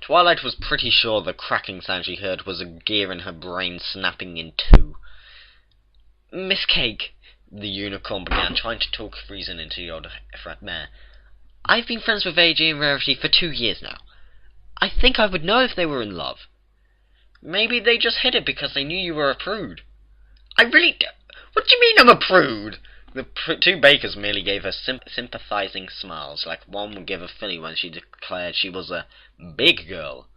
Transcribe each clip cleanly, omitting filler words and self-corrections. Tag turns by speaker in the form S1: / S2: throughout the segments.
S1: Twilight was pretty sure the cracking sound she heard was a gear in her brain snapping in two. "Miss Cake," the unicorn began, trying to talk reason into the old mare. "I've been friends with AJ and Rarity for 2 years now. I think I would know if they were in love." "Maybe they just hid it because they knew you were a prude." "I really do. What do you mean I'm a prude?" The two bakers merely gave her sympathizing smiles, like one would give a filly when she declared she was a big girl.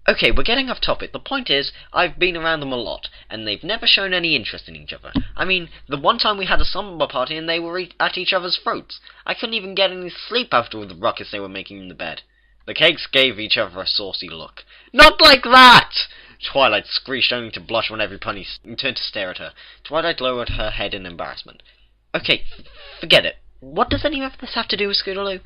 S1: "Okay, we're getting off topic. The point is, I've been around them a lot, and they've never shown any interest in each other. I mean, the one time we had a slumber party and they were at each other's throats. I couldn't even get any sleep after all the ruckus they were making in the bed." The Cakes gave each other a saucy look. "Not like that!" Twilight screeched, only to blush when every pony turned to stare at her. Twilight lowered her head in embarrassment. "Okay, forget it. What does any of this have to do with Scootaloo?"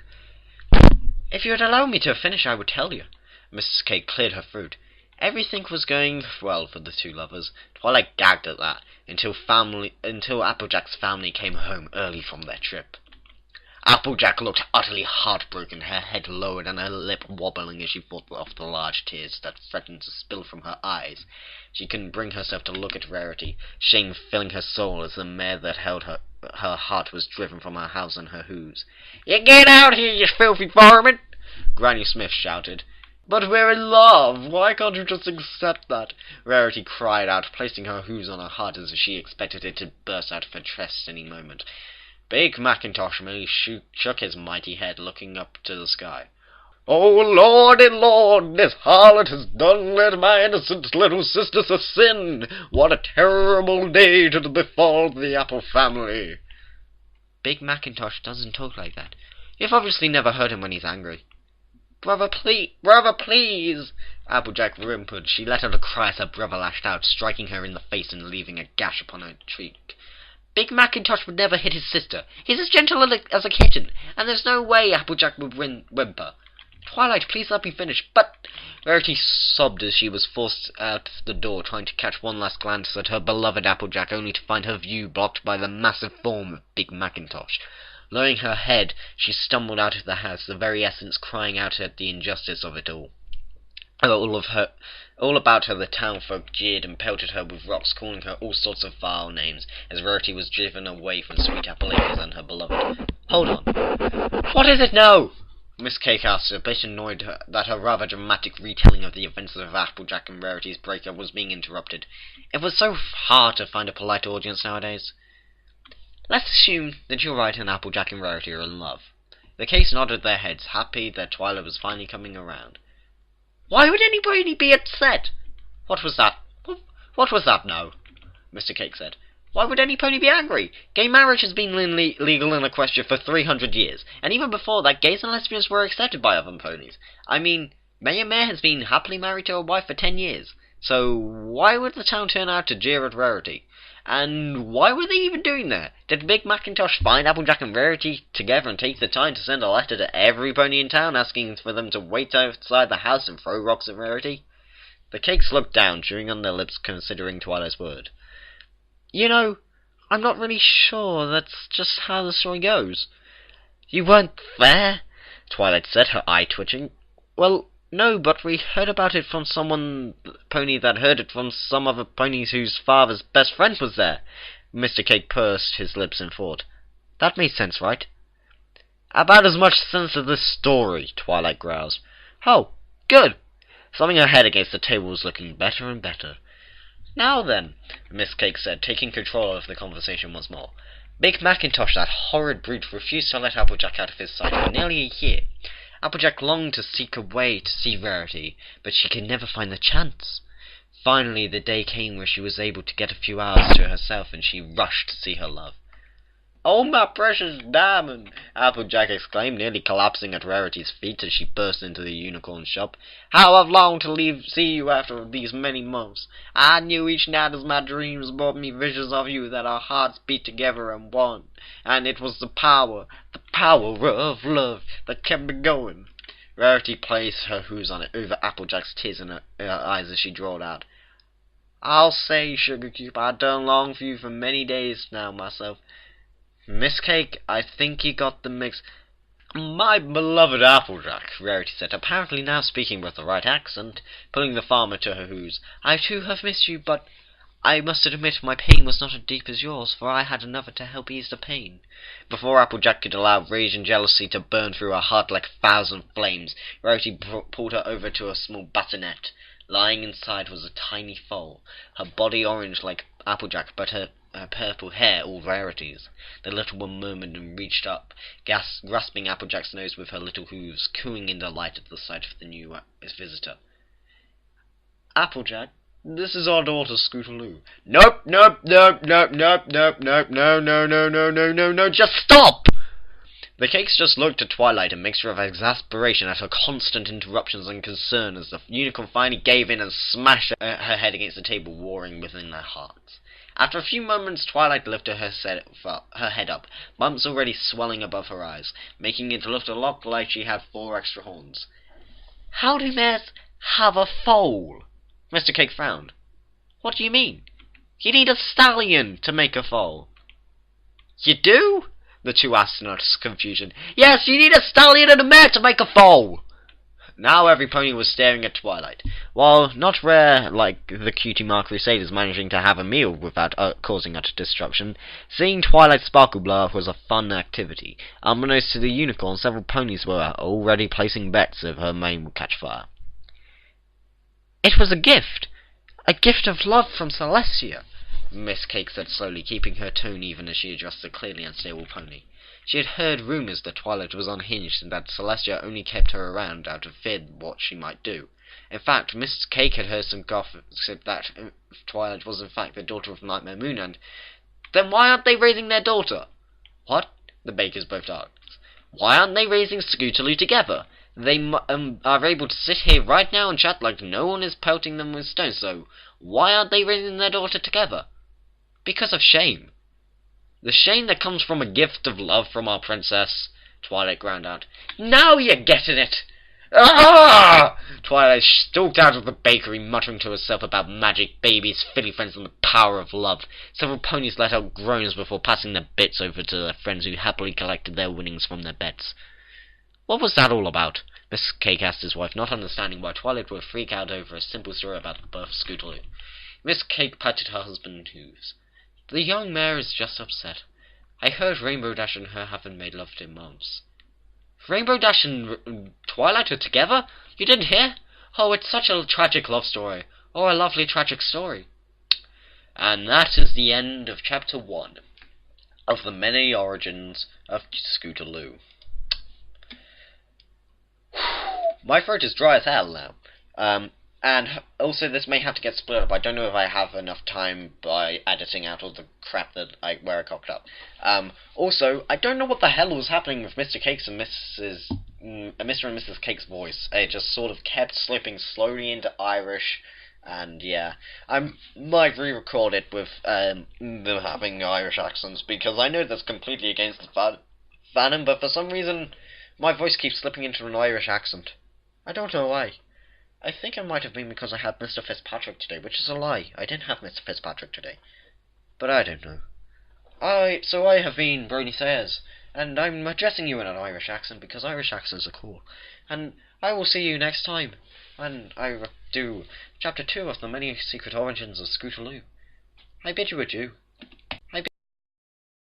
S1: "If you would allow me to finish, I would tell you." Mrs. Cake cleared her throat. Everything was going well for the two lovers. Twilight gagged at that, until Applejack's family came home early from their trip. Applejack looked utterly heartbroken, her head lowered and her lip wobbling as she fought off the large tears that threatened to spill from her eyes. She couldn't bring herself to look at Rarity, shame filling her soul as the mare that held her heart was driven from her house and her hooves. "You get out here, you filthy varmint!" Granny Smith shouted. "But we're in love! Why can't you just accept that?" Rarity cried out, placing her hooves on her heart as if she expected it to burst out of her chest any moment. Big Macintosh merely shook his mighty head, looking up to the sky. "Oh, lordy lord, this harlot has done led my innocent little sisters to sin! What a terrible day to befall the Apple family!" "Big Macintosh doesn't talk like that. You've obviously never heard him when he's angry." Brother, please! Applejack whimpered. She let out a cry as her brother lashed out, striking her in the face and leaving a gash upon her cheek. "Big Macintosh would never hit his sister. He's as gentle as a kitten, and there's no way Applejack would whimper." "Twilight, please let me finish." "But—" Rarity sobbed as she was forced out the door, trying to catch one last glance at her beloved Applejack, only to find her view blocked by the massive form of Big Macintosh. Lowering her head, she stumbled out of the house, the very essence crying out at the injustice of it all. All about her the townfolk jeered and pelted her with rocks, calling her all sorts of vile names, as Rarity was driven away from Sweet Apple Acres and her beloved. "Hold on. What is it now?" Miss Cake asked, a bit annoyed that her rather dramatic retelling of the events of Applejack and Rarity's breakup was being interrupted. It was so hard to find a polite audience nowadays. "Let's assume that you're right and Applejack and Rarity are in love." The Cakes nodded their heads, happy that Twilight was finally coming around. "Why would anybody be upset?" What was that now?" Mr. Cake said. "Why would any pony be angry? Gay marriage has been legal in Equestria for 300 years, and even before that, gays and lesbians were accepted by other ponies. I mean, Mayor Mare has been happily married to a wife for 10 years, so why would the town turn out to jeer at Rarity? And why were they even doing that? Did Big Macintosh find Applejack and Rarity together and take the time to send a letter to every pony in town asking for them to wait outside the house and throw rocks at Rarity?" The Cakes looked down, chewing on their lips, considering Twilight's word. "You know, I'm not really sure that's just how the story goes." "You weren't there?" Twilight said, her eye twitching. "Well, no, but we heard about it from someone pony that heard it from some other ponies whose father's best friend was there." Mr. Cake pursed his lips in thought. "That made sense, right?" "About as much sense as this story," Twilight growled. "Oh, good." Slamming her head against the table was looking better and better. "Now then," Miss Cake said, taking control of the conversation once more. "Big Macintosh, that horrid brute, refused to let Applejack out of his sight for nearly a year. Applejack longed to seek a way to see Rarity, but she could never find the chance. Finally, the day came where she was able to get a few hours to herself, and she rushed to see her love. "Oh, my precious diamond!" Applejack exclaimed, nearly collapsing at Rarity's feet as she burst into the unicorn shop. "How I've longed to see you after these many months. I knew each night as my dreams brought me visions of you that our hearts beat together in one, and it was the power of love that kept me going." Rarity placed her hooves on it over Applejack's tears in her eyes as she drawled out, "I'll say, Sugarcube, I done long for you for many days now myself." "Miss Cake, I think you got the mix." My beloved Applejack, Rarity said, apparently now speaking with the right accent, pulling the farmer to her hooves. I too have missed you, but I must admit my pain was not as deep as yours, for I had another to help ease the pain. Before Applejack could allow rage and jealousy to burn through her heart like 1,000 flames, Rarity pulled her over to a small bassinet. Lying inside was a tiny foal, her body orange like Applejack, but her purple hair all Rarity's. The little one murmured and reached up, grasping Applejack's nose with her little hooves, cooing in delight at the sight of the new visitor. Applejack, this is our daughter Scootaloo. Nope, nope, nope, nope, nope, nope, nope, no, no, no, no, no, no, no, just stop! The Cakes just looked at Twilight, a mixture of exasperation at her constant interruptions and concern as the unicorn finally gave in and smashed her head against the table, warring within their hearts. After a few moments, Twilight lifted her head up, bumps already swelling above her eyes, making it look a lot like she had 4 extra horns. How do mares have a foal? Mr. Cake frowned. What do you mean? You need a stallion to make a foal. You do? The two asked in utter confusion. Yes, you need a stallion and a mare to make a foal! Now every pony was staring at Twilight. While not rare like the Cutie Mark Crusaders managing to have a meal without causing utter destruction, seeing Twilight sparkle blow up was a fun activity. Unbeknownst to the unicorn, several ponies were already placing bets if her mane would catch fire. It was a gift of love from Celestia, Miss Cake said slowly, keeping her tone even as she addressed the clearly unstable pony. She had heard rumours that Twilight was unhinged and that Celestia only kept her around out of fear what she might do. In fact, Miss Cake had heard some gossip that Twilight was in fact the daughter of Nightmare Moon, and then why aren't they raising their daughter? What? The Bakers both asked. Why aren't they raising Scootaloo together? They are able to sit here right now and chat like no one is pelting them with stones, so why aren't they raising their daughter together? Because of shame. The shame that comes from a gift of love from our princess, Twilight ground out. Now you're getting it! Ah! Twilight stalked out of the bakery, muttering to herself about magic, babies, filly friends, and the power of love. Several ponies let out groans before passing their bits over to their friends who happily collected their winnings from their bets. What was that all about? Miss Cake asked his wife, not understanding why Twilight would freak out over a simple story about the birth of Scootaloo. Miss Cake patted her husband in hooves. The young mare is just upset. I heard Rainbow Dash and her haven't made love in months. Rainbow Dash and Twilight are together? You didn't hear? Oh, it's such a tragic love story. Oh, a lovely tragic story. And that is the end of Chapter 1 of the many origins of Scootaloo. My throat is dry as hell now. And also this may have to get split up. I don't know if I have enough time by editing out all the crap that where I cocked up. Also, I don't know what the hell was happening with Mr. Cakes and Mr. and Mrs. Cake's voice. It just sort of kept slipping slowly into Irish, and yeah. I might re-record it with them having Irish accents, because I know that's completely against the fanon, but for some reason my voice keeps slipping into an Irish accent. I don't know why. I think it might have been because I had Mr. Fitzpatrick today, which is a lie. I didn't have Mr. Fitzpatrick today. But I don't know. So I have been Brony Sayers, and I'm addressing you in an Irish accent because Irish accents are cool. And I will see you next time when I do Chapter 2 of the many secret origins of Scootaloo. I bid you adieu.